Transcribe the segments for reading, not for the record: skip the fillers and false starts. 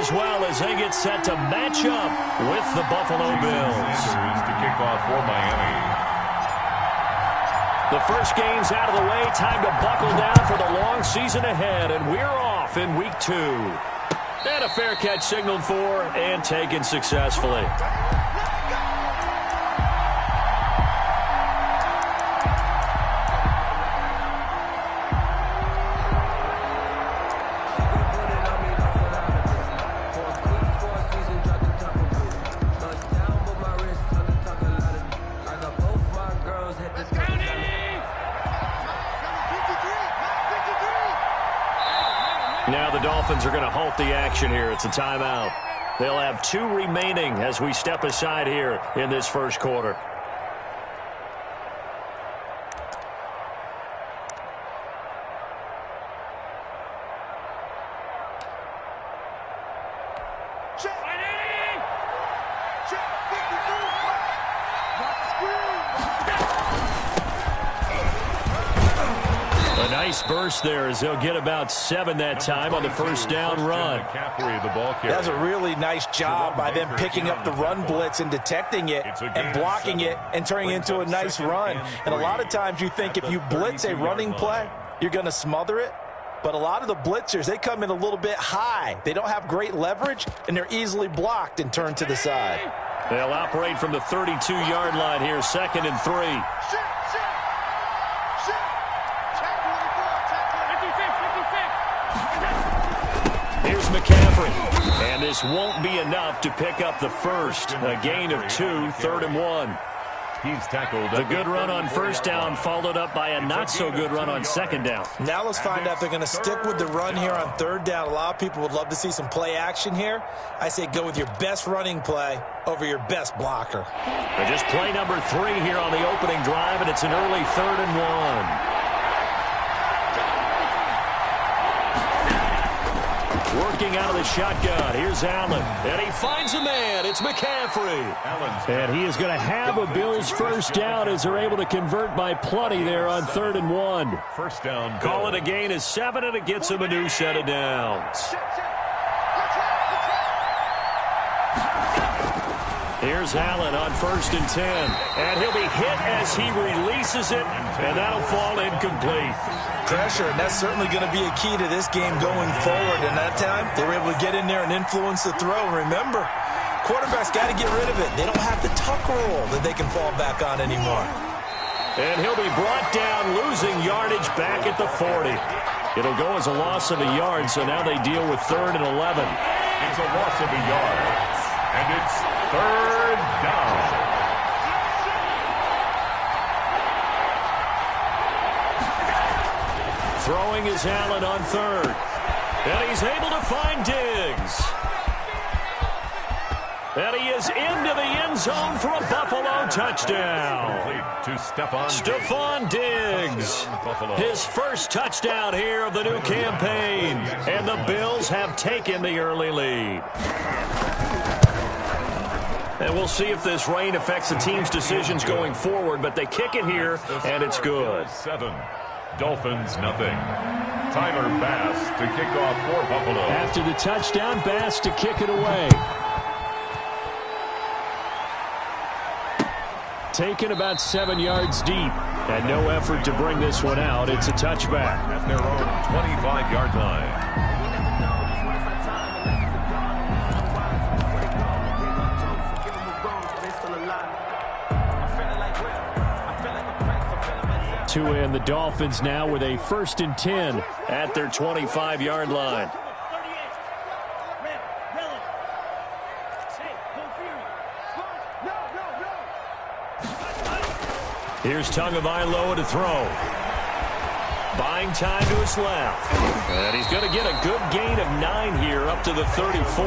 as well as they get set to match up with the Buffalo Bills. To kick off for Miami. The first game's out of the way. Time to buckle down for the long season ahead, and we're off in week 2. And a fair catch signaled for and taken successfully. Now the Dolphins are going to halt the action here. It's a timeout. They'll have 2 remaining as we step aside here in this first quarter. Burst there as they'll get about 7 that time on the first down run. That's a really nice job by them picking up the run blitz and detecting it and blocking it and turning it into a nice run. And a lot of times you think if you blitz a running play, you're going to smother it. But a lot of the blitzers, they come in a little bit high. They don't have great leverage, and they're easily blocked and turned to the side. They'll operate from the 32-yard line here, 2nd and 3. Here's McCaffrey, and this won't be enough to pick up the first. A gain of 2, 3rd and 1. He's tackled. The good run on first down followed up by a not-so-good run on 2nd down. Now let's find out if they're going to stick with the run here on 3rd down. A lot of people would love to see some play action here. I say go with your best running play over your best blocker. But just play number 3 here on the opening drive, and it's an early 3rd and 1. Working out of the shotgun. Here's Allen. And he finds a man. It's McCaffrey. And he is going to have a Bills first down as they're able to convert by plenty there on 3rd and 1. First down. Call it a gain of 7, and it gets him a new set of downs. Here's Allen on 1st and 10. And he'll be hit as he releases it, and that'll fall incomplete. Pressure, and that's certainly going to be a key to this game going forward. And that time, they were able to get in there and influence the throw. And remember, quarterbacks got to get rid of it. They don't have the tuck roll that they can fall back on anymore. And he'll be brought down, losing yardage back at the 40. It'll go as a loss of a yard, so now they deal with 3rd and 11. It's a loss of a yard, and it's 3rd down. Throwing is Allen on 3rd. And he's able to find Diggs. And he is into the end zone for a Buffalo touchdown. To Stephon Diggs. His first touchdown here of the new campaign. And the Bills have taken the early lead. And we'll see if this rain affects the team's decisions going forward, but they kick it here, and it's good. 7. Dolphins, nothing. Tyler Bass to kick off for Buffalo. After the touchdown, Bass to kick it away. Taken about 7 yards deep. And no effort to bring this one out. It's a touchback. At their own 25-yard line. 2 in the Dolphins now with a 1st and 10 at their 25-yard line. Here's Tagovailoa to throw. Buying time to his left. And he's going to get a good gain of 9 here up to the 34.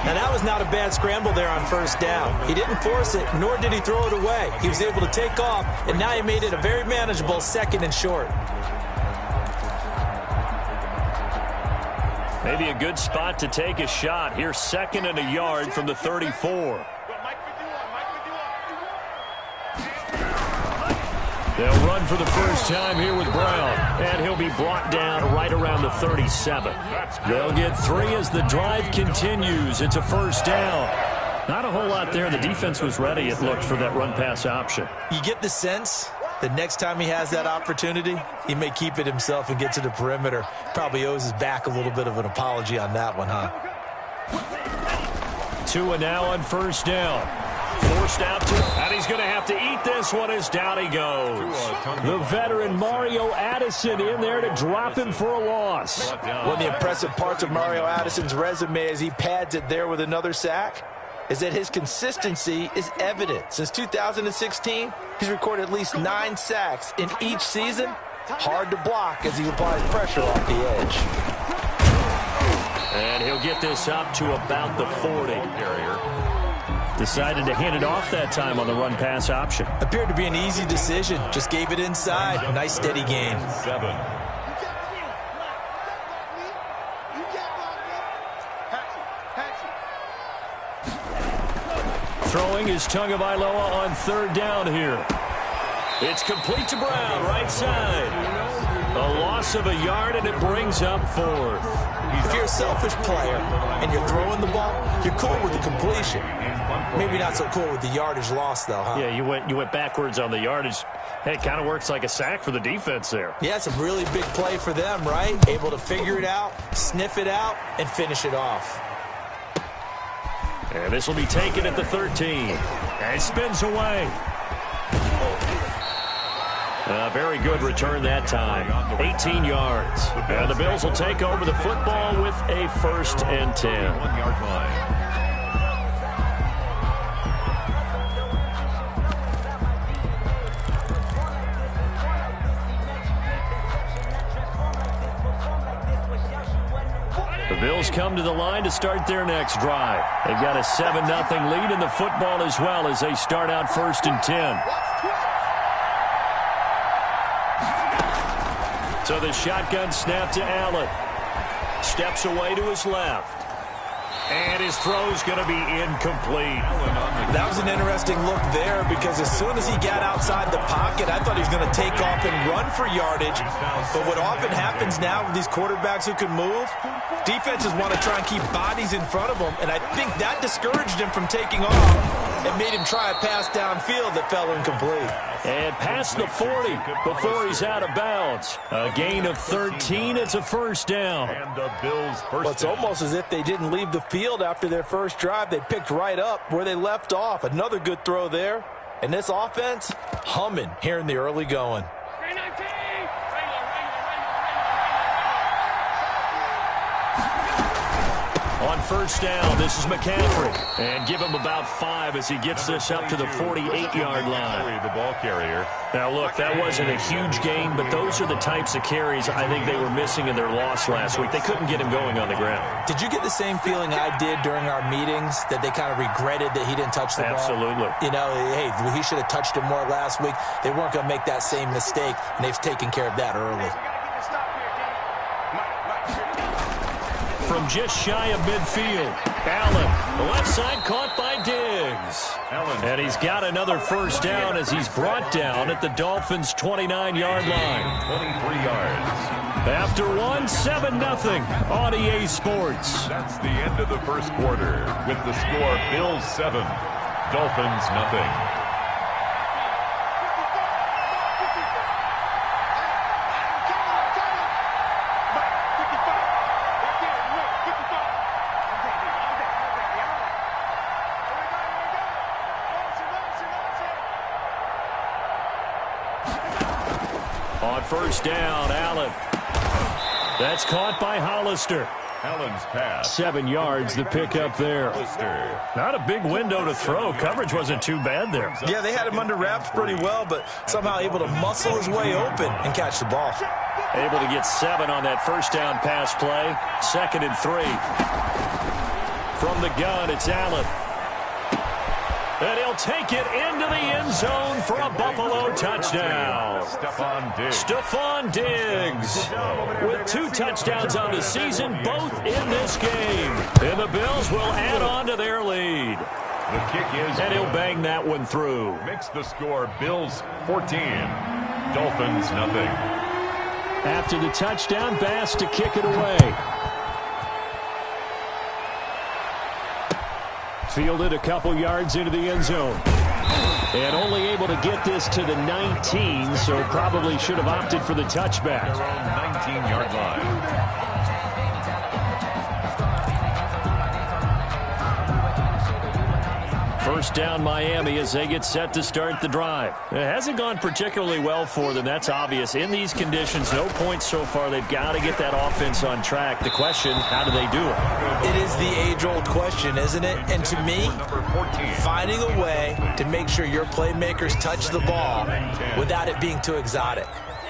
Now, that was not a bad scramble there on first down. He didn't force it, nor did he throw it away. He was able to take off, and now he made it a very manageable 2nd and short. Maybe a good spot to take a shot. Here's 2nd and a yard from the 34. They'll run for the first time here with Brown, and he'll be brought down right around the 37. They'll get 3 as the drive continues. It's a first down. Not a whole lot there. The defense was ready, it looked, for that run-pass option. You get the sense that next time he has that opportunity, he may keep it himself and get to the perimeter. Probably owes his back a little bit of an apology on that one, huh? 2 and now on first down. Forced out to, and he's going to have to eat this one as down he goes. The veteran Mario Addison in there to drop him for a loss. One of the impressive parts of Mario Addison's resume as he pads it there with another sack is that his consistency is evident. Since 2016, he's recorded at least 9 sacks in each season. Hard to block as he applies pressure off the edge. And he'll get this up to about the 40. Decided to hand it off that time on the run-pass option. Appeared to be an easy decision. Just gave it inside. Nice steady gain. 7. Throwing is Tagovailoa on third down here. It's complete to Brown, right side. A loss of a yard, and it brings up 4th. If you're a selfish player and you're throwing the ball, you're cool with the completion. Maybe not so cool with the yardage loss, though, huh? Yeah, you went backwards on the yardage. Hey, it kind of works like a sack for the defense there. Yeah, it's a really big play for them, right? Able to figure it out, sniff it out, and finish it off. And this will be taken at the 13. And it spins away. A very good return that time. 18 yards. And the Bills will take over the football with a 1st and 10. 1-yard line. The Bills come to the line to start their next drive. They've got a 7-0 lead in the football as well as they start out 1st and 10. So the shotgun snap to Allen. Steps away to his left. And his throw's going to be incomplete. That was an interesting look there because as soon as he got outside the pocket, I thought he was going to take off and run for yardage. But what often happens now with these quarterbacks who can move, defenses want to try and keep bodies in front of them. And I think that discouraged him from taking off and made him try a pass downfield that fell incomplete. And past the 40 before he's out of bounds. A gain of 13. It's a first down. And the Bills' first Well, it's almost as if they didn't leave the field after their first drive. They picked right up where they left off. Another good throw there. And this offense, humming here in the early going. On first down, this is McCaffrey. And give him about 5 as he gets this up to the 48-yard line. The ball carrier. Now, look, that wasn't a huge gain, but those are the types of carries I think they were missing in their loss last week. They couldn't get him going on the ground. Did you get the same feeling I did during our meetings, that they kind of regretted that he didn't touch the ball? Absolutely. You know, hey, he should have touched it more last week. They weren't going to make that same mistake, and they've taken care of that early. From just shy of midfield, Allen, the left side caught by Diggs. And he's got another first down as he's brought down at the Dolphins' 29-yard line. 23 yards. After 7-0 on EA Sports. That's the end of the first quarter with the score Bills 7, Dolphins 0. On first down, Allen. That's caught by Hollister. Allen's pass. 7 yards, the pickup there. Not a big window to throw. Coverage wasn't too bad there. Yeah, they had him under wraps pretty well, but somehow able to muscle his way open and catch the ball. Able to get 7 on that first down pass play. 2nd and 3. From the gun, it's Allen. And he'll take it into the end zone for a Buffalo touchdown. Stephon Diggs with 2 touchdowns on the season, both in this game. And the Bills will add on to their lead. The kick is and he'll bang that one through. Makes the score Bills 14, Dolphins nothing. After the touchdown, Bass to kick it away. Fielded a couple yards into the end zone. And only able to get this to the 19, so probably should have opted for the touchback. Their own 19-yard line. First down Miami as they get set to start the drive. It hasn't gone particularly well for them. That's obvious. In these conditions, no points so far. They've got to get that offense on track. The question, how do they do it? It is the age-old question, isn't it? And to me, finding a way to make sure your playmakers touch the ball without it being too exotic.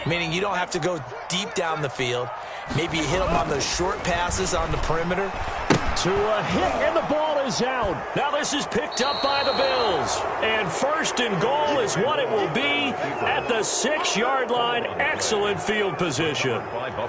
Meaning you don't have to go deep down the field. Maybe you hit them on those short passes on the perimeter. To a hit, and the ball is out. Now this is picked up by the Bills. And first and goal is what it will be at the 6-yard line. Excellent field position.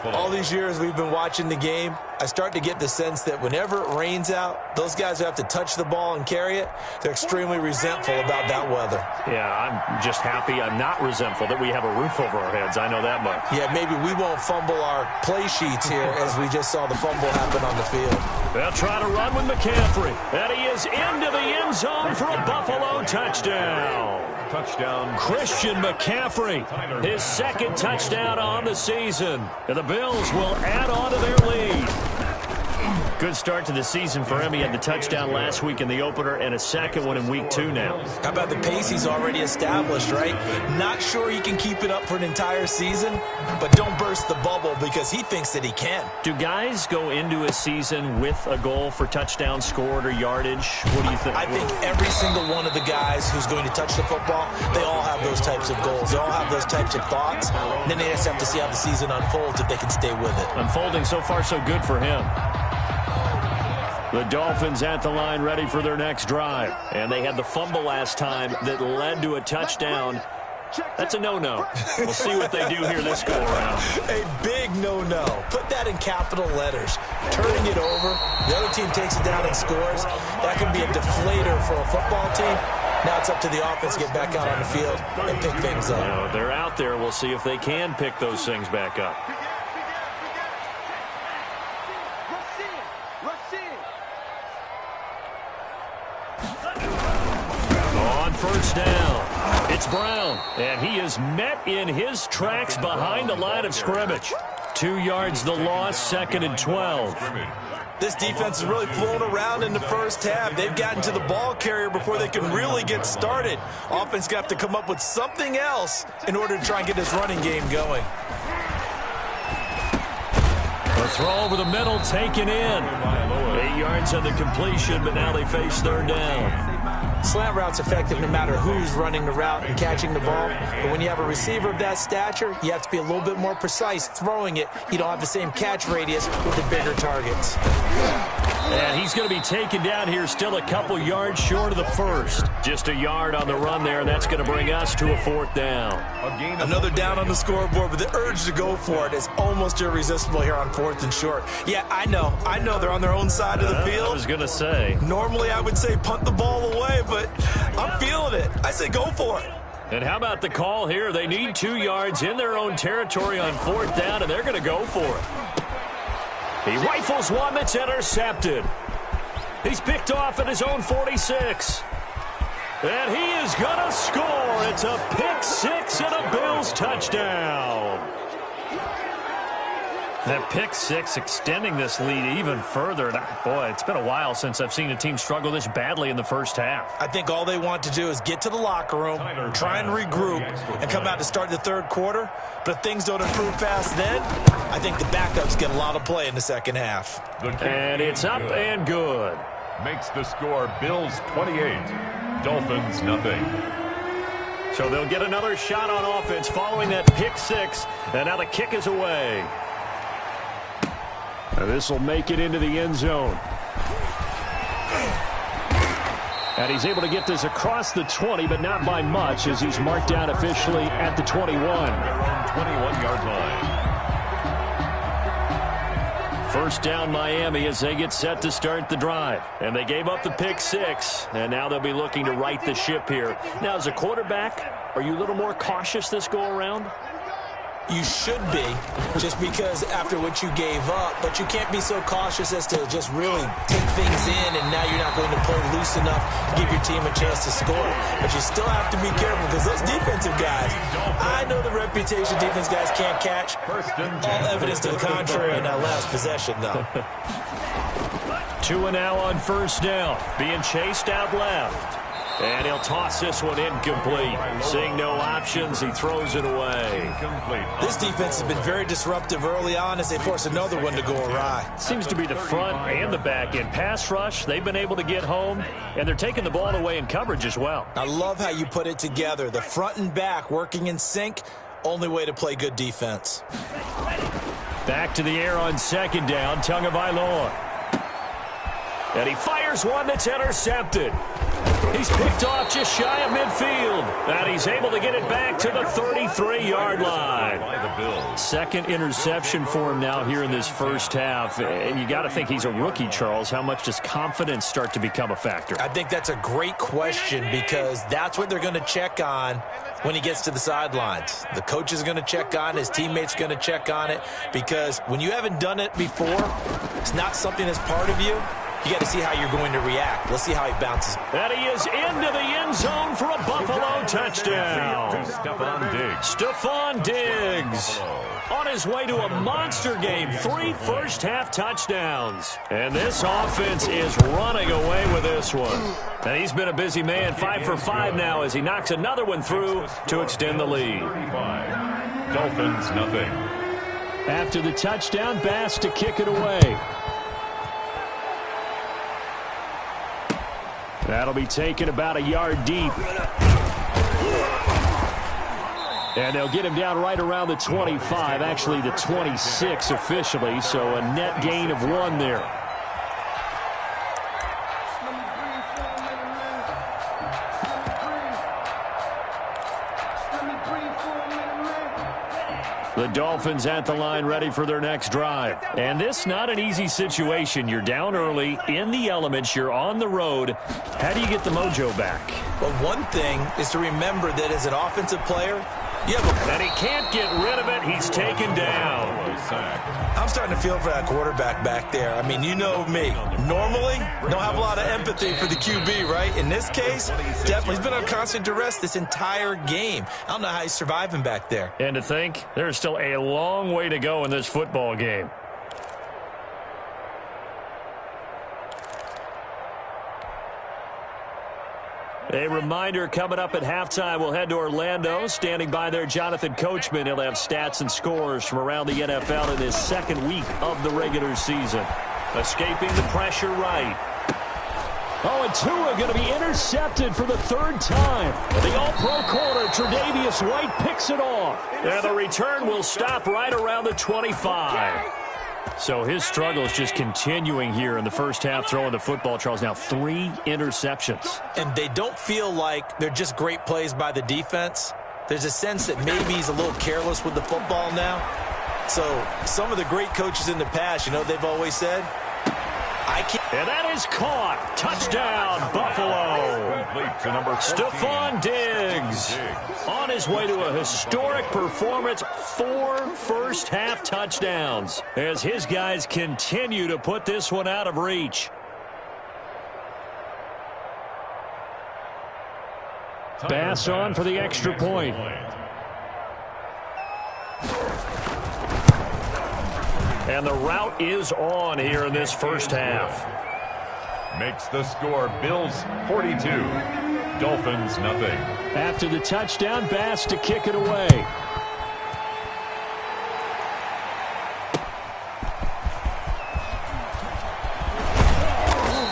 All these years we've been watching the game, I start to get the sense that whenever it rains out, those guys who have to touch the ball and carry it, they're extremely resentful about that weather. Yeah, I'm just happy I'm not resentful that we have a roof over our heads. I know that much. Yeah, maybe we won't fumble our play sheets here as we just saw the fumble happen on the field. They'll try to run with McCaffrey. And he is into the end zone for a Buffalo touchdown. Touchdown. Christian McCaffrey, his second touchdown on the season. And the Bills will add on to their lead. Good start to the season for him. He had the touchdown last week in the opener and a second one in week 2 now. How about the pace he's already established, right? Not sure he can keep it up for an entire season, but don't burst the bubble because he thinks that he can. Do guys go into a season with a goal for touchdown scored or yardage? What do you think? I think every single one of the guys who's going to touch the football, they all have those types of goals. They all have those types of thoughts. And then they just have to see how the season unfolds if they can stay with it. Unfolding so far so good for him. The Dolphins at the line ready for their next drive. And they had the fumble last time that led to a touchdown. That's a no-no. We'll see what they do here this go-around. A big no-no. Put that in capital letters. Turning it over, the other team takes it down and scores. That can be a deflator for a football team. Now it's up to the offense to get back out on the field and pick things up. You know, they're out there. We'll see if they can pick those things back up. On first down, it's Brown, and he is met in his tracks behind the line of scrimmage. 2 yards the loss, 2nd and 12. This defense has really flown around in the first half. They've gotten to the ball carrier before they can really get started. Offense got to come up with something else in order to try and get this running game going. The throw over the middle taken in. 8 yards on the completion, but now they face third down. Slant route's effective no matter who's running the route and catching the ball. But when you have a receiver of that stature, you have to be a little bit more precise throwing it. You don't have the same catch radius with the bigger targets. And he's going to be taken down here still a couple yards short of the first. Just a yard on the run there, and that's going to bring us to a 4th down. Another down on the scoreboard, but the urge to go for it is almost irresistible here on 4th and short. Yeah, I know they're on their own side of the field. I was going to say. Normally I would say punt the ball away, but I'm feeling it. I say go for it. And how about the call here? They need 2 yards in their own territory on 4th down, and they're going to go for it. He rifles one that's intercepted. He's picked off at his own 46. And he is going to score. It's a pick 6 and a Bills touchdown. That pick 6 extending this lead even further. And boy, it's been a while since I've seen a team struggle this badly in the first half. I think all they want to do is get to the locker room, try and regroup, and come out to start the third quarter. But if things don't improve fast then, I think the backups get a lot of play in the second half. And it's up and good. Makes the score Bills 28, Dolphins nothing. So they'll get another shot on offense following that pick 6. And now the kick is away. This will make it into the end zone. And he's able to get this across the 20, but not by much, as he's marked down officially at the 21. Their own 21-yard line. First down Miami as they get set to start the drive. And they gave up the pick 6, and now they'll be looking to right the ship here. Now, as a quarterback, are you a little more cautious this go-around? You should be, just because after what you gave up, but you can't be so cautious as to just really take things in, and now you're not going to play loose enough to give your team a chance to score. But you still have to be careful because those defensive guys, I know the reputation defense guys can't catch. All evidence to the contrary in that last possession, though. 2 and now on first down, being chased out left. And he'll toss this one incomplete. Seeing no options, he throws it away. This defense has been very disruptive early on as they force another one to go awry. Seems to be the front and the back end. Pass rush, they've been able to get home, and they're taking the ball away in coverage as well. I love how you put it together. The front and back working in sync, only way to play good defense. Back to the air on second down, Tagovailoa. And he fires one that's intercepted. He's picked off just shy of midfield. And he's able to get it back to the 33-yard line. Second interception for him now here in this first half. And you got to think he's a rookie, Charles. How much does confidence start to become a factor? I think that's a great question because that's what they're going to check on when he gets to the sidelines. The coach is going to check on it. His teammates are going to check on it because when you haven't done it before, it's not something that's part of you. You got to see how you're going to react. Let's see how he bounces. And he is into the end zone for a Buffalo touchdown. Stephon Diggs on his way to a monster game. 3 first-half touchdowns. And this offense is running away with this one. And he's been a busy man. 5 for 5 now as he knocks another one through to extend the lead. Dolphins, nothing. After the touchdown, Bass to kick it away. That'll be taken about a yard deep. And they'll get him down right around the 25, actually the 26 officially, so a net gain of 1 there. The Dolphins at the line ready for their next drive. And this not an easy situation. You're down early, in the elements, you're on the road. How do you get the mojo back? Well, one thing is to remember that as an offensive player, and he can't get rid of it. He's taken down. I'm starting to feel for that quarterback back there. I mean, you know me. Normally, don't have a lot of empathy for the QB, right? In this case, definitely. He's been on constant duress this entire game. I don't know how he's surviving back there. And to think, there's still a long way to go in this football game. A reminder, coming up at halftime, we'll head to Orlando. Standing by there, Jonathan Coachman. He'll have stats and scores from around the NFL in his second week of the regular season. Escaping the pressure right. Oh, and Tua going to be intercepted for the 3rd time. The all-pro corner, Tre'Davious White, picks it off. And the return will stop right around the 25. So his struggle is just continuing here in the first half, throwing the football, Charles. Now 3 interceptions. And they don't feel like they're just great plays by the defense. There's a sense that maybe he's a little careless with the football now. So some of the great coaches in the past, you know, they've always said, I can't. And that is caught. Touchdown, Buffalo. Stephon Diggs on his way to a historic performance. 4 first-half touchdowns as his guys continue to put this one out of reach. Bass on for the extra point. And the route is on here in this first half. Makes the score Bills 42, Dolphins nothing. After the touchdown, Bass to kick it away.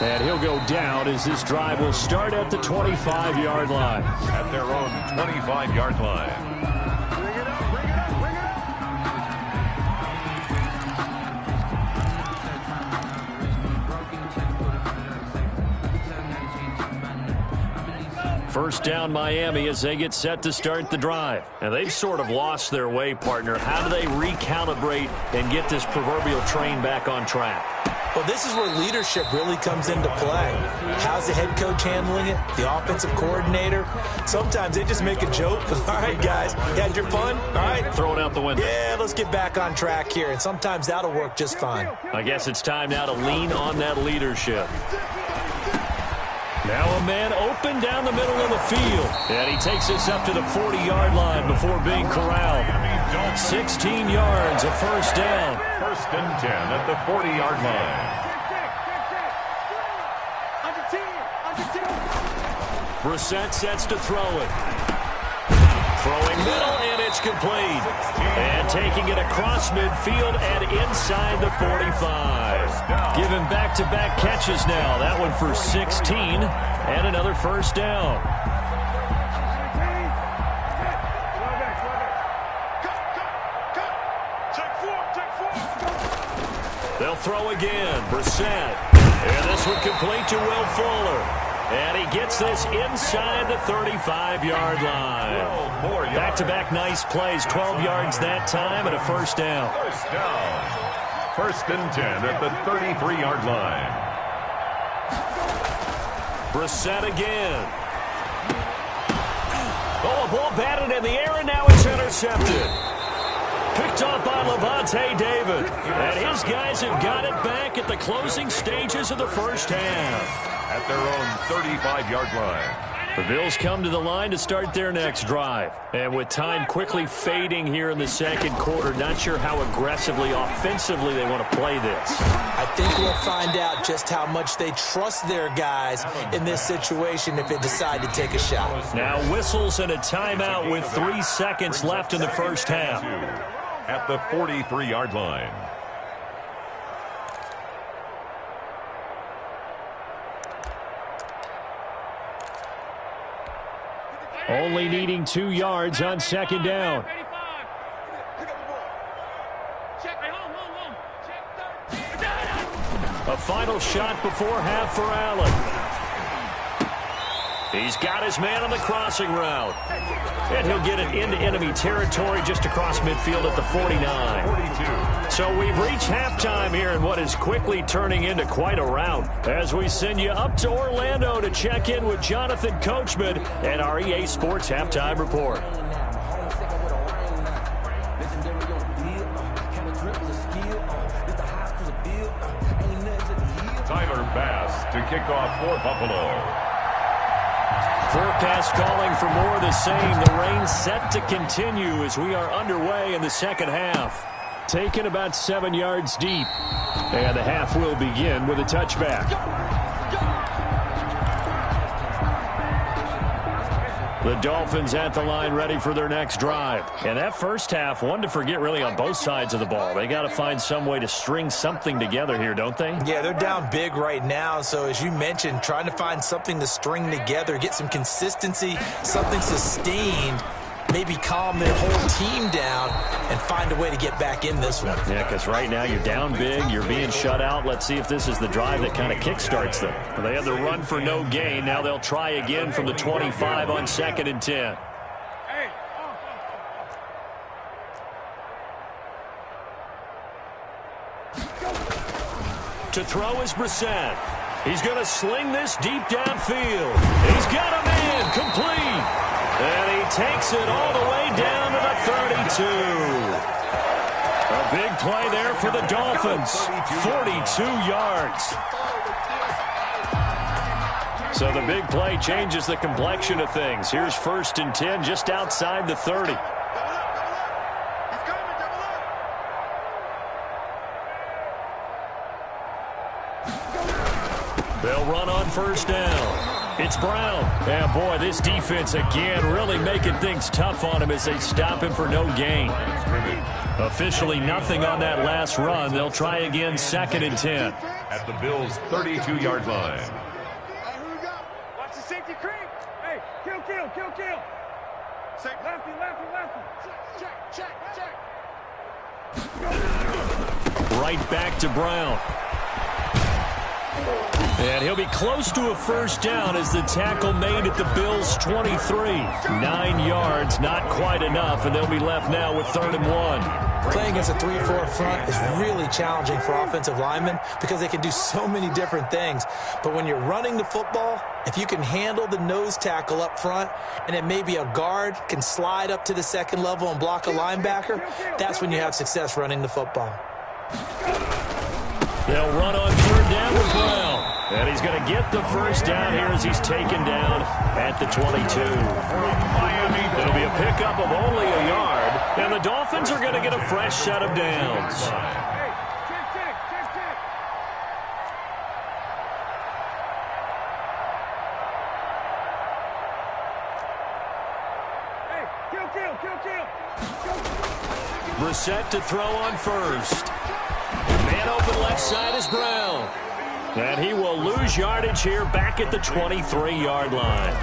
And he'll go down as this drive will start at the 25-yard line. At their own 25-yard line. First down Miami as they get set to start the drive. And they've sort of lost their way, partner. How do they recalibrate and get this proverbial train back on track? Well, this is where leadership really comes into play. How's the head coach handling it? The offensive coordinator? Sometimes they just make a joke. All right, guys, you had your fun? All right. Throw it out the window. Yeah, let's get back on track here. And sometimes that'll work just fine. I guess it's time now to lean on that leadership. Now a man open down the middle of the field. And he takes this up to the 40-yard line before being corralled. 16 yards, a first down. First and 10 at the 40-yard line. Brissett sets to throw it. Throwing middle, and it's complete. And taking it across midfield and inside the 45. Given back-to-back catches now. That one for 16 and another first down. They'll throw again. Brissett. And this one complete to Will Fuller. And he gets this inside the 35-yard line. Back-to-back nice plays. 12 yards that time and a first down. First down. First and 10 at the 33-yard line. Brissett again. Oh, a ball batted in the air, and now it's intercepted. Picked off by Lavonte David. And his guys have got it back at the closing stages of the first half. At their own 35-yard line. The Bills come to the line to start their next drive. And with time quickly fading here in the second quarter, not sure how aggressively, offensively they want to play this. I think we'll find out just how much they trust their guys in this situation if they decide to take a shot. Now whistles and a timeout with 3 seconds left in the first half. At the 43-yard line. Only needing 2 yards on second down. A final shot before half for Allen. He's got his man on the crossing route. And he'll get it into enemy territory just across midfield at the 49. So we've reached halftime here in what is quickly turning into quite a rout as we send you up to Orlando to check in with Jonathan Coachman and our EA Sports Halftime Report. Tyler Bass to kick off for Buffalo. Forecast calling for more of the same. The rain set to continue as we are underway in the second half. Taken about 7 yards deep. And the half will begin with a touchback. The Dolphins at the line ready for their next drive. And that first half, one to forget really on both sides of the ball. They got to find some way to string something together here, don't they? Yeah, they're down big right now. So as you mentioned, trying to find something to string together, get some consistency, something sustained, maybe calm their whole team down and find a way to get back in this one. Yeah, because right now you're down big, you're being shut out. Let's see if this is the drive that kind of kickstarts them. Well, they had the run for no gain. Now they'll try again from the 25 on 2nd and 10. To throw is Brissett. He's going to sling this deep downfield. He's got a man complete. And he takes it all the way down to the 32. A big play there for the Dolphins. 42 yards. So the big play changes the complexion of things. Here's 1st and 10 just outside the 30. They'll run on first down. It's Brown. And, boy, this defense, again, really making things tough on him as they stop him for no gain. Officially nothing on that last run. They'll try again 2nd and 10. At the Bills' 32-yard line. Hey, who we got? Watch the safety creep. Hey, kill. Lefty. Check. Right back to Brown. And he'll be close to a first down as the tackle made at the Bills' 23. 9 yards, not quite enough, and they'll be left now with 3rd and 1. Playing against a 3-4 front is really challenging for offensive linemen because they can do so many different things. But when you're running the football, if you can handle the nose tackle up front and then maybe a guard can slide up to the second level and block a linebacker, that's when you have success running the football. They'll run on 3rd down with Brown. And he's going to get the first down here as he's taken down at the 22. It'll be a pickup of only a yard, and the Dolphins are going to get a fresh set of downs. Brissett to throw on first. Man open left side is Brown. And he will lose yardage here back at the 23-yard line.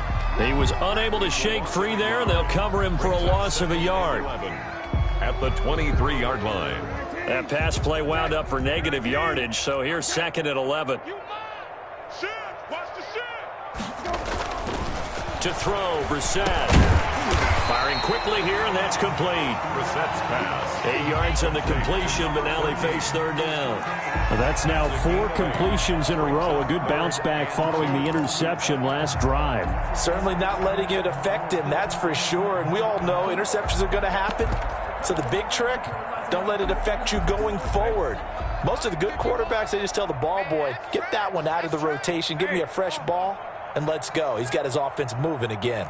He was unable to shake free there, and they'll cover him for a loss of a yard. At the 23-yard line. That pass play wound up for negative yardage, so here's 2nd and 11. To throw, Brissett. Firing quickly here, and that's complete. Brissett's pass. 8 yards on the completion, but now they face 3rd down. Well, that's now 4 completions in a row. A good bounce back following the interception last drive. Certainly not letting it affect him, that's for sure. And we all know interceptions are going to happen. So the big trick, don't let it affect you going forward. Most of the good quarterbacks, they just tell the ball boy, get that one out of the rotation, give me a fresh ball, and let's go. He's got his offense moving again.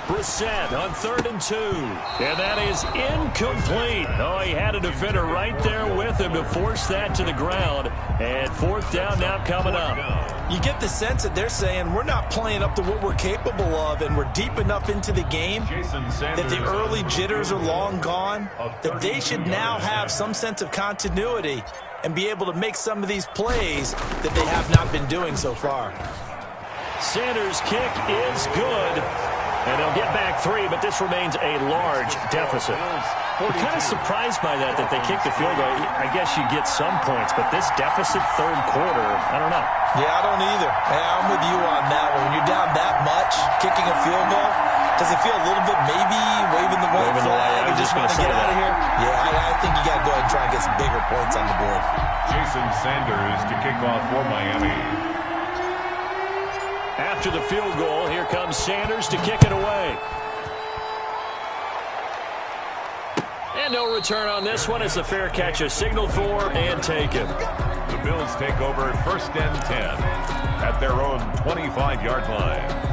Brissett on 3rd and 2. And that is incomplete. Oh, he had a defender right there with him to force that to the ground. And 4th down now coming up. You get the sense that they're saying we're not playing up to what we're capable of, and we're deep enough into the game that the early jitters are long gone, that they should now have some sense of continuity and be able to make some of these plays that they have not been doing so far. Sanders' kick is good. And they'll get back 3, but this remains a large deficit. We're kind of surprised by that they kicked the field goal. I guess you get some points, but this deficit 3rd quarter, I don't know. Yeah, I don't either. Hey, I'm with you on that one. When you're down that much, kicking a field goal, does it feel a little bit maybe waving the white flag and just want to get out of here? Yeah, I think you got to go ahead and try and get some bigger points on the board. Jason Sanders to kick off for Miami. After the field goal, here comes Sanders to kick it away. And no return on this one as the fair catch is signaled for and taken. The Bills take over 1st and 10 at their own 25-yard line.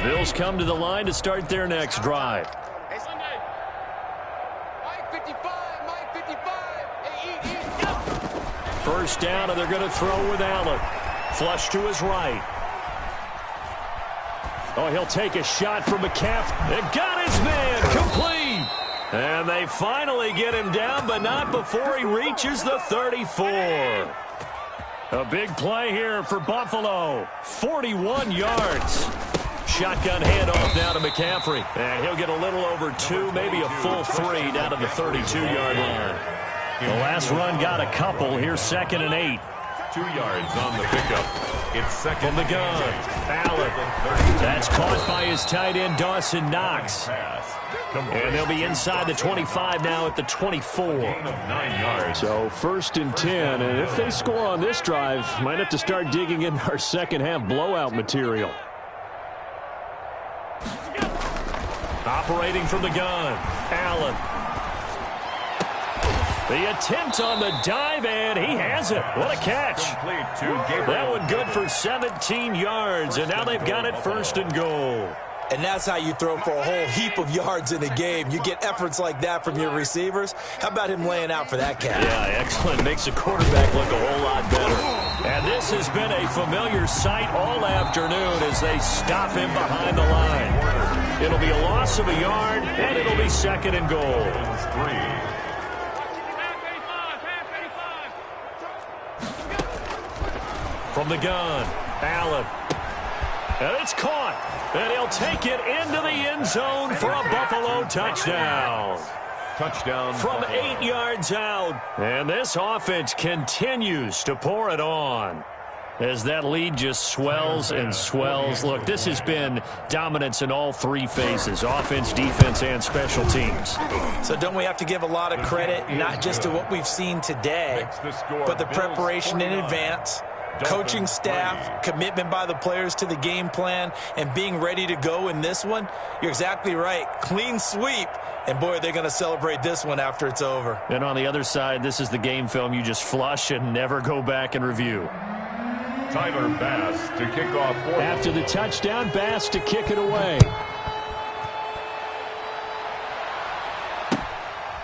Bills come to the line to start their next drive. Hey, Sunday. Mike 55, Mike 55. Hey, First down, and they're going to throw with Allen. Flush to his right. Oh, he'll take a shot from McCaffrey. They got his man complete. And they finally get him down, but not before he reaches the 34. A big play here for Buffalo. 41 yards. Shotgun handoff now to McCaffrey. And he'll get a little over 2, maybe a full 3 down to the 32-yard line. The last run got a couple. Here's 2nd and 8. 2 yards on the pickup. It's 2nd From the gun. Allen. That's caught by his tight end, Dawson Knox. And they'll be inside the 25 now at the 24. 9 yards. So 1st and 10. And if they score on this drive, might have to start digging in our second-half blowout material. Operating from the gun, Allen. The attempt on the dive, and he has it. What a catch. That one good for 17 yards, and now they've got it 1st and goal. And that's how you throw for a whole heap of yards in a game. You get efforts like that from your receivers. How about him laying out for that catch? Yeah, excellent. Makes the quarterback look a whole lot better. And this has been a familiar sight all afternoon as they stop him behind the line. It'll be a loss of a yard, and it'll be 2nd and goal. From the gun, Allen. And it's caught. And he'll take it into the end zone for a Buffalo touchdown. Touchdown. From 8 yards out. And this offense continues to pour it on as that lead just swells and swells. Look, this has been dominance in all three phases, offense, defense, and special teams. So don't we have to give a lot of credit, not just to what we've seen today, but the preparation in advance, coaching staff, commitment by the players to the game plan, and being ready to go in this one? You're exactly right. Clean sweep. And, boy, they're going to celebrate this one after it's over. And on the other side, this is the game film you just flush and never go back and review. Tyler Bass to kick off. After the touchdown, Bass to kick it away.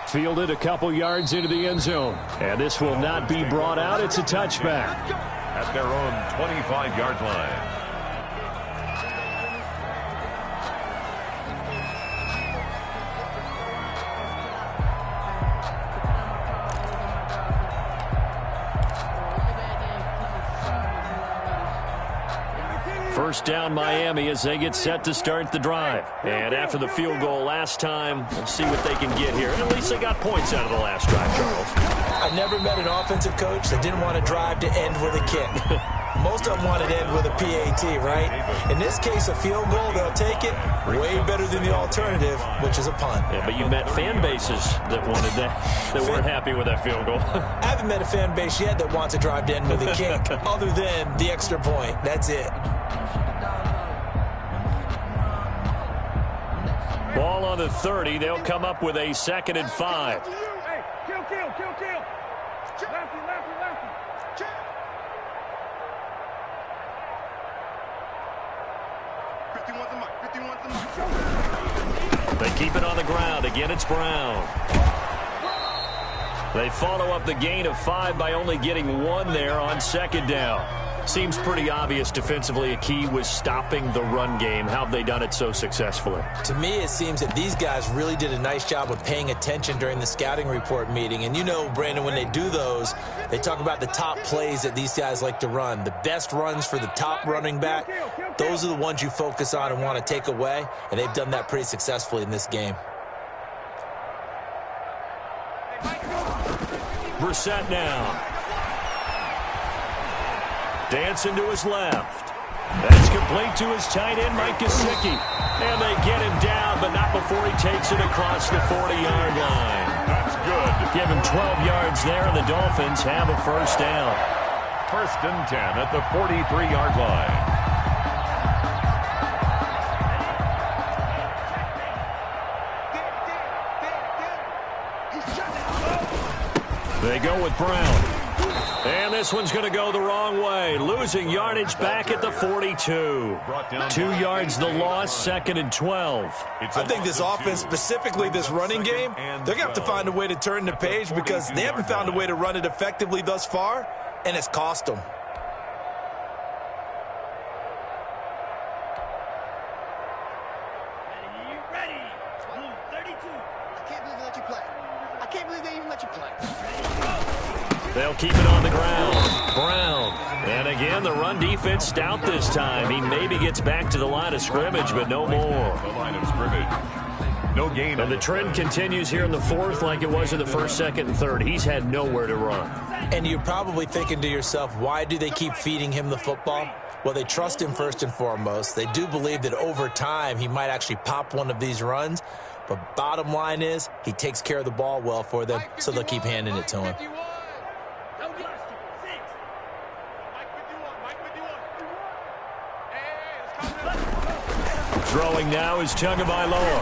Fielded a couple yards into the end zone. And this will not be brought out. It's a touchback. At their own 25-yard line. First down, Miami, as they get set to start the drive. And after the field goal last time, we'll see what they can get here. And at least they got points out of the last drive, Charles. I never met an offensive coach that didn't want to drive to end with a kick. Most of them wanted to end with a PAT, right? In this case, a field goal, they'll take it. Way better than the alternative, which is a punt. Yeah, but you met fan bases that wanted that weren't happy with that field goal. I haven't met a fan base yet that wants to drive to end with a kick, other than the extra point. That's it. Ball on the 30. They'll come up with a 2nd and 5. Hey, kill. Lefty. They keep it on the ground. Again, it's Brown. They follow up the gain of 5 by only getting 1 there on 2nd down. Seems pretty obvious defensively a key was stopping the run game. How have they done it so successfully? To me, it seems that these guys really did a nice job of paying attention during the scouting report meeting. And you know, Brandon, when they do those, they talk about the top plays that these guys like to run. The best runs for the top running back, those are the ones you focus on and want to take away. And they've done that pretty successfully in this game. Brissett now. Dancing to his left. That's complete to his tight end, Mike Gesicki. And they get him down, but not before he takes it across the 40-yard line. That's good. Give him 12 yards there, and the Dolphins have a first down. 1st and 10 at the 43-yard line. They go with Brown. And this one's going to go the wrong way. Losing yardage back at the 42. 2 yards the loss, 2nd and 12. I think this offense, specifically this running game, they're going to have to find a way to turn the page because they haven't found a way to run it effectively thus far, and it's cost them. Ready. 32. I can't believe they let you play. I can't believe they even let you play. They'll keep it on the ground. Brown. And again, the run defense stout this time. He maybe gets back to the line of scrimmage, but no more. The line of scrimmage. No gain. And the trend continues here in the 4th like it was in the 1st, 2nd, and 3rd. He's had nowhere to run. And you're probably thinking to yourself, why do they keep feeding him the football? Well, they trust him first and foremost. They do believe that over time he might actually pop one of these runs. But bottom line is he takes care of the ball well for them, so they'll keep handing it to him. Throwing now is Tagovailoa.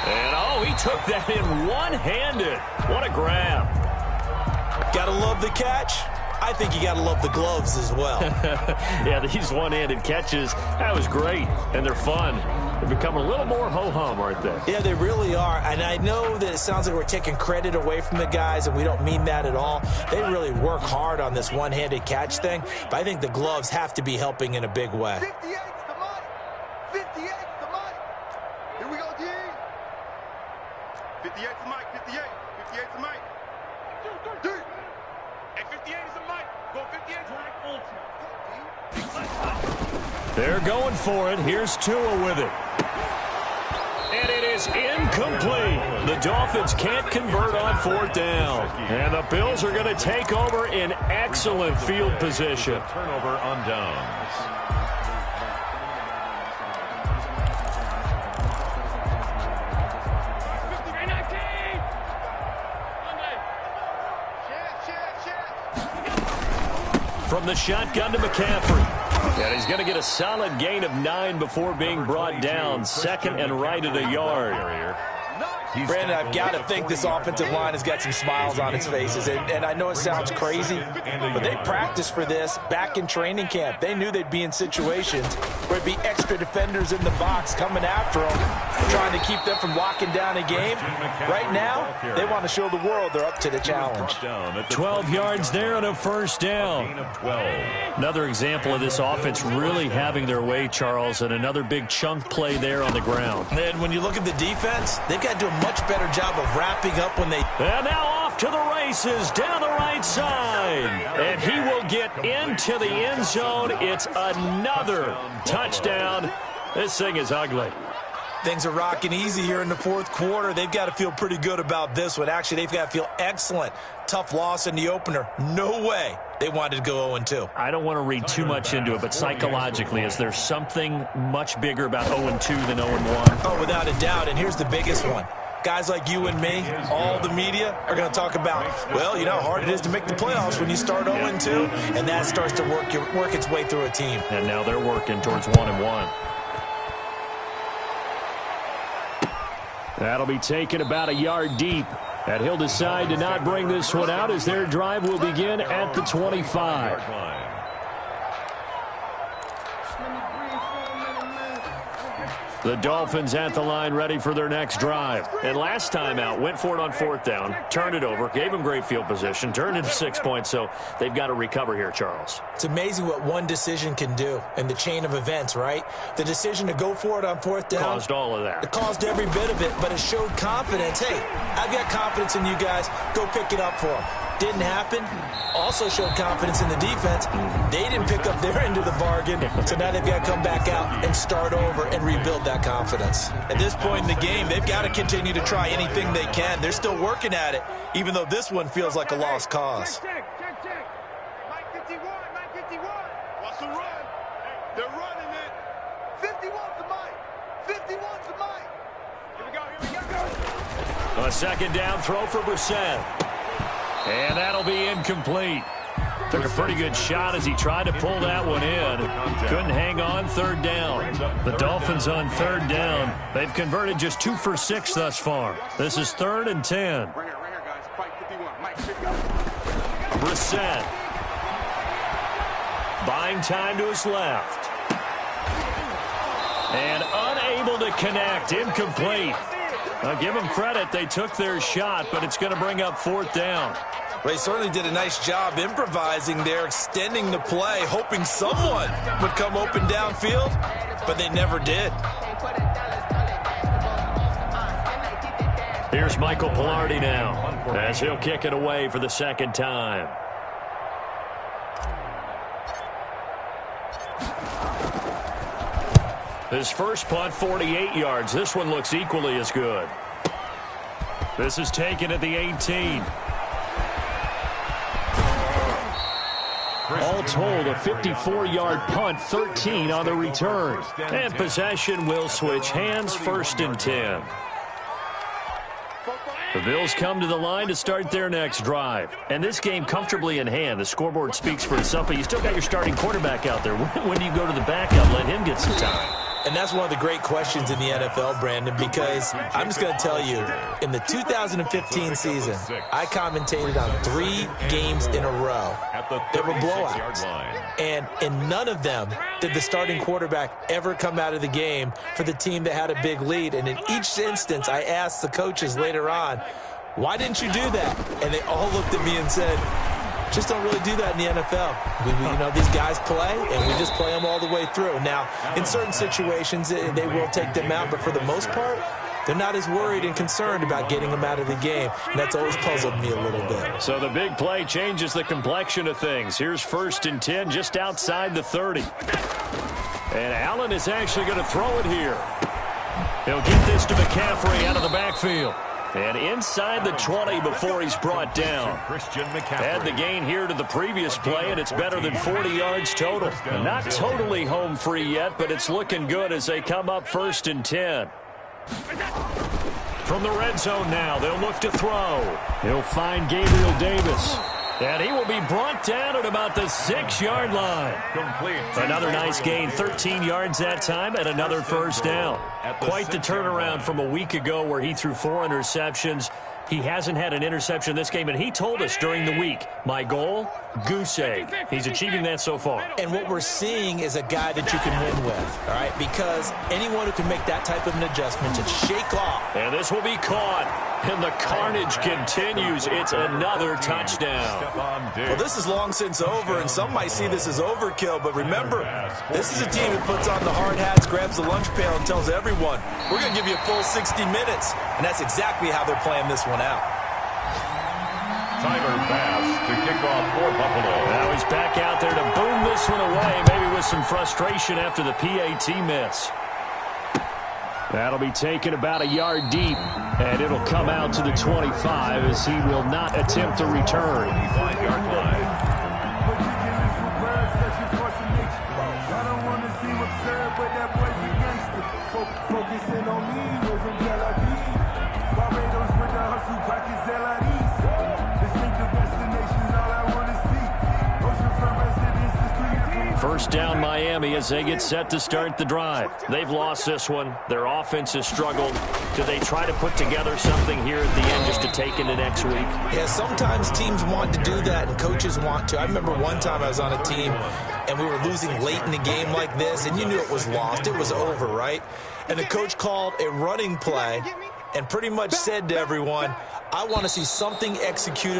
And, he took that in one-handed. What a grab. Gotta love the catch. I think you gotta love the gloves as well. Yeah, these one-handed catches, that was great. And they're fun. They're becoming a little more ho-hum, aren't they? Yeah, they really are. And I know that it sounds like we're taking credit away from the guys, and we don't mean that at all. They really work hard on this one-handed catch thing. But I think the gloves have to be helping in a big way. 58's the money. 58's the money. Here we go, D. 58's the mic. 58. 58's the mic. D. Hey, 58 is the mic. Go 58. They're going for it. Here's Tua with it. And it is incomplete. The Dolphins can't convert on 4th down. And the Bills are going to take over in excellent field position. Turnover on downs. From the shotgun to McCaffrey. And he's going to get a solid gain of 9 before being brought down. 2nd and right at a yard. Brandon, I've got to think this offensive line has got some smiles on its faces. And I know it sounds crazy, but they practiced for this back in training camp. They knew they'd be in situations where it'd be extra defenders in the box coming after them, trying to keep them from locking down a game. Right now, they want to show the world they're up to the challenge. 12 yards there on a 1st down. Another example of this offense really having their way, Charles, and another big chunk play there on the ground. And when you look at the defense, they've got to do a much better job of wrapping up when they... And now off to the races down the right side. And he will get into the end zone. It's another touchdown. This thing is ugly. Things are rocking easy here in the 4th quarter. They've got to feel pretty good about this one. Actually, they've got to feel excellent. Tough loss in the opener. No way they wanted to go 0-2. I don't want to read too much into it, but psychologically, is there something much bigger about 0-2 than 0-1? Oh, without a doubt. And here's the biggest one. Guys like you and me, all the media, are going to talk about, well, you know how hard it is to make the playoffs when you start 0-2, and that starts to work its way through a team. And now they're working towards 1-1. That'll be taken about a yard deep. And he'll decide to not bring this one out as their drive will begin at the 25. The Dolphins at the line ready for their next drive. And last time out, went for it on 4th down, turned it over, gave them great field position, turned it to 6 points, so they've got to recover here, Charles. It's amazing what one decision can do in the chain of events, right? The decision to go for it on 4th down. Caused all of that. It caused every bit of it, but it showed confidence. Hey, I've got confidence in you guys. Go pick it up for them. Didn't happen. Also showed confidence in the defense. They didn't pick up their end of the bargain, so now they've got to come back out and start over and rebuild that confidence. At this point in the game, they've got to continue to try anything they can. They're still working at it, even though this one feels like a lost cause. Mike 51, Mike 51. What's the run? They're running it. 51's the Mike. 51's the Mike. Here we go, here we go. A 2nd down throw for Brissett. And that'll be incomplete. Took a pretty good shot as he tried to pull that one in. Couldn't hang on 3rd down. The Dolphins on 3rd down. They've converted just 2 for 6 thus far. This is 3rd and 10. Right here, guys. Mike 51. Mike 51. Brissett. Buying time to his left. And unable to connect. Incomplete. I'll give them credit. They took their shot, but it's going to bring up 4th down. They certainly did a nice job improvising there, extending the play, hoping someone would come open downfield, but they never did. Here's Michael Pilardi now, as he'll kick it away for the 2nd time. His first punt, 48 yards. This one looks equally as good. This is taken at the 18. All told, a 54-yard punt, 13 on the return. And possession will switch hands, 1st and 10. The Bills come to the line to start their next drive. And this game comfortably in hand. The scoreboard speaks for itself, but you still got your starting quarterback out there. When do you go to the backup, let him get some time? And that's one of the great questions in the NFL, Brandon, because I'm just going to tell you, in the 2015 season, I commentated on 3 games in a row. There were blowouts. And in none of them did the starting quarterback ever come out of the game for the team that had a big lead. And in each instance, I asked the coaches later on, why didn't you do that? And they all looked at me and said, just don't really do that in the NFL. You know, these guys play, and we just play them all the way through. Now, in certain situations, they will take them out, but for the most part, They're not as worried and concerned about getting him out of the game, and that's always puzzled me a little bit. So the big play changes the complexion of things. Here's 1st and 10 just outside the 30. And Allen is actually going to throw it here. He'll get this to McCaffrey out of the backfield. And inside the 20 before he's brought down. Add the gain here to the previous play, and it's better than 40 yards total. Not totally home free yet, but it's looking good as they come up 1st and 10. From the red zone now, they'll look to throw. He'll find Gabriel Davis. And he will be brought down at about the 6-yard line. Another nice gain, 13 yards that time, and another first down. Quite the turnaround from a week ago where he threw 4 interceptions. He hasn't had an interception this game, and he told us during the week, my goal, goose egg. He's achieving that so far. And what we're seeing is a guy that you can win with, all right? Because anyone who can make that type of an adjustment and shake off. And this will be caught. And the carnage continues. It's another touchdown. Well, this is long since over, and some might see this as overkill. But remember, this is a team that puts on the hard hats, grabs the lunch pail, and tells everyone, we're going to give you a full 60 minutes. And that's exactly how they're playing this one out. Tyler Bass to kick off for Buffalo. Now he's back out there to boom this one away, maybe with some frustration after the PAT miss. That'll be taken about a yard deep, and it'll come out to the 25 as he will not attempt to return. 25-yard line. First down Miami as they get set to start the drive. They've lost this one. Their offense has struggled. Do they try to put together something here at the end just to take into next week? Yeah, sometimes teams want to do that and coaches want to. I remember one time I was on a team and we were losing late in the game like this, and you knew it was lost. It was over, right? And the coach called a running play and pretty much said to everyone, I want to see something executed